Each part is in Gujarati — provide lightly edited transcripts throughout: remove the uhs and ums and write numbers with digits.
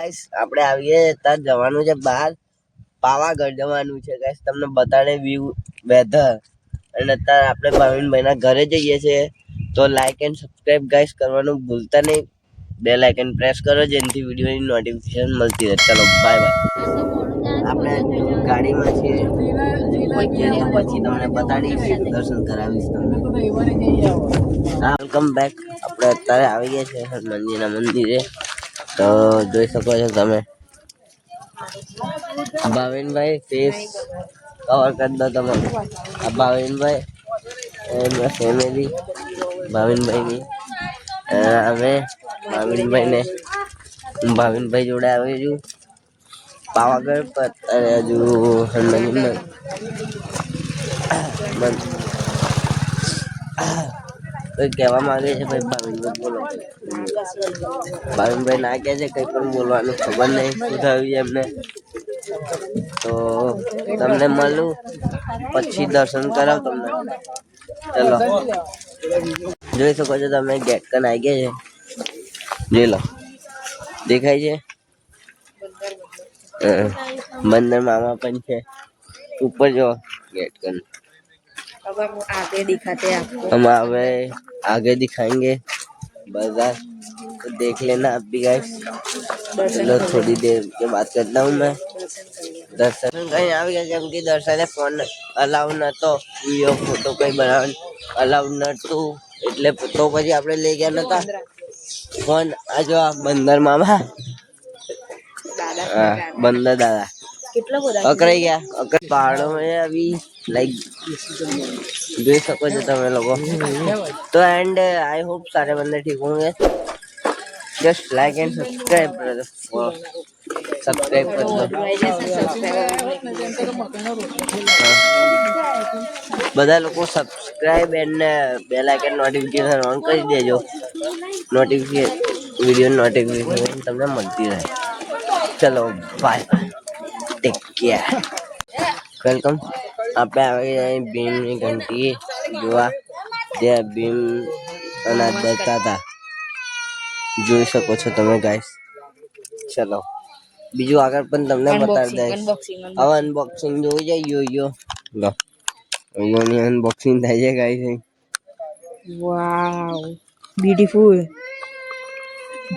ગાઈસ આપણે આવીએ ત્યાં જવાનું છે બહાર પાવાગઢ જવાનું છે ગાઈસ તમને બતાડે વ્યૂ વેધર અને અત્યારે આપણે ભાવિનભાઈના ઘરે જઈએ છીએ તો લાઈક એન્ડ સબસ્ક્રાઇબ ગાઈસ કરવાનું ભૂલતા નહીં બેલ આઇકન પ્રેસ કરો જેનાથી વિડિયોની નોટિફિકેશન મળતી રહે ચલો બાય બાય આપણે ગાડીમાં છીએ પછી તમને બતાડીશ દર્શન કરાવીશ તમને વેલકમ બેક આપણે અત્યારે આવી ગયા છે હનુમાનજીના મંદિરે તો જોઈ શકો છો તમે ભાવિનભાઈ ફેસ કવર કરી દો તમે આ ભાવિનભાઈ એમના ફેમિલી ભાવિનભાઈની અમે ભાવિનભાઈ જોડે આવી છું પાવાગઢ પર અને હજુ હનુમાનજી કોઈ કહેવા માંગે છે ભાઈ ભાવિનભાઈ બોલો ભાવિનભાઈ ના કહે છે કંઈ પણ બોલવાનું ખબર નહીં શું થયું છે એમને તો તમને મળું પછી દર્શન કરાવ તમને ચલો જોઈ શકો છો તમે ગેટ કન આવી ગયા છે જોઈ લો દેખાય છે બંદર મામા પણ છે ऊपर जो गेट कन अब हम आगे दिखाते हैं आपको हम आगे दिखाएंगे बाजार तो देख लेना आप भी गाइस चलो थोड़ी देर के बाद करता हूँ मैं दर्शन कहीं आ गया जब कि दर्शन फोन अलाउ न तो वीडियो फोटो कई बनाव अलाउ न तो એટલે તો પછી આપણે લઈ ગયા નતા ફોન આ જો આ બંદર મામા બંદર દાદા अकड़ाई गया अकड़ पहाड़ों में अभी लाइक देख सको जो તમે લોકો तो एंड आई होप सारे बंदे ठीक होंगे just like and subscribe brother subscribe कर दो બધા લોકો subscribe and bell icon notification on કરી દેજો નોટિફિકેશન વિડિયો નોટિફિકેશન તમને મળતી રહે ચલો બાય टेक केयर वेलकम आप भीम ની ઘંટી જોવા જે ભીમ અનાજ બેચતા હતા જોઈ શકો છો તમે ગાઈસ ચલો બીજું આગળ પણ તમને બતાવી દઈશ હવે અનબોક્સિંગ જોઈ જાય યો લો યોની અનબોક્સિંગ થાય છે ગાઈસ वाव ब्यूटीफुल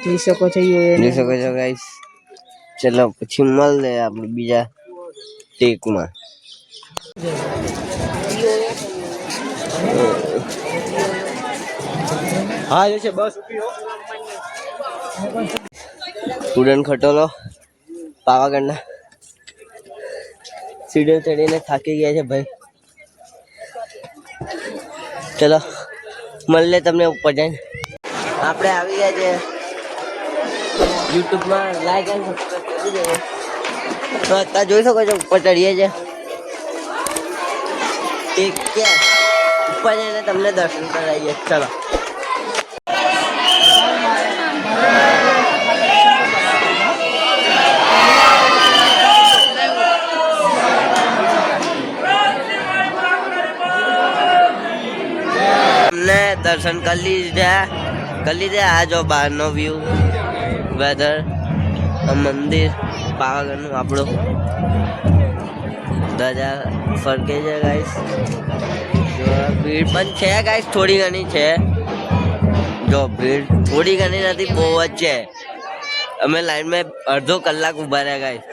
જોઈ શકો છો ગાઈસ चलो પછી મળે આપણે બીજા ટેકમાં હા જે છે બસ ઉડન ખટોલો પાવાગઢના સીડીઓ ચડીને થાકી ગયા છે ભાઈ ચલો મળે તમને ઉપર જઈને આપણે આવી ગયા છે YouTube માં લાઈક એન્ડ સબસ્ક્રાઇબ કરી દેજો તો અત્યારે જોઈ શકો છો ઉપર ચડીએ છે ઠીક છે ઉપર જઈને તમને દર્શન કરાવીએ ચલો हमने दर्शन कर लीजिए आ जो बाहर नो व्यू वेदर मंदिर पावागढ़ આપણો ધજા ફરકે છે ગાઈસ ભીડ પણ છે ગાઈસ થોડી ઘણી છે જો ભીડ થોડી ઘણી નથી બહુ જ છે અમે લાઈનમાં અડધો કલાક ઊભા રહ્યા ગાઈસ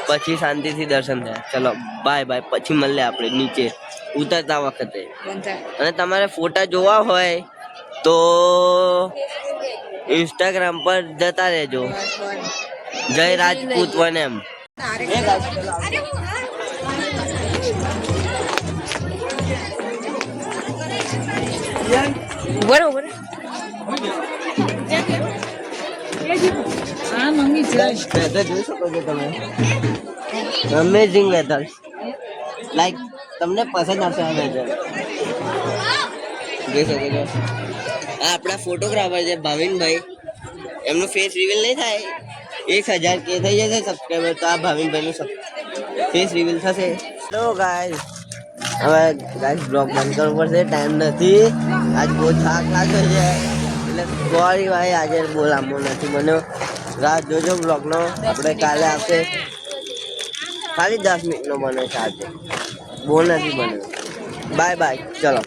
પછી શાંતિથી દર્શન થયા ચલો બાય બાય પછી મળીએ આપણે નીચે ઉતરતા વખતે અને તમારે ફોટા જોવા હોય તો इंस्टाग्राम पर जता रहजो जय राजपूत वनम बरोबर हाँ मम्मी वेदर જોઈ શકો છો તમે અમેઝિંગ વેધર લાઈક તમને પસંદ આવશે આ વેધર જોઈ શકો છો આ આપણા ફોટોગ્રાફર છે ભાવિનભાઈ એમનું ફેસ રિવીલ નહીં થાય 1000 કે થઈ જશે સબસ્ક્રાઇબર તો આ ભાવિનભાઈનું ફેસ રિવીલ થશે તો ગાઈસ હવે ગાઈસ બ્લોગ બંધ કરવો પડશે ટાઈમ નથી આજ બહુ થાક લાગે છે એટલે સોરી ભાઈ આજે બહુ લાંબો નથી બન્યો રાત જોજો બ્લોગનો, આપણે કાલે આવશે. ખાલી 10 મિનિટનો બને છે આજે, બહુ નથી બન્યો. બાય બાય, ચલો.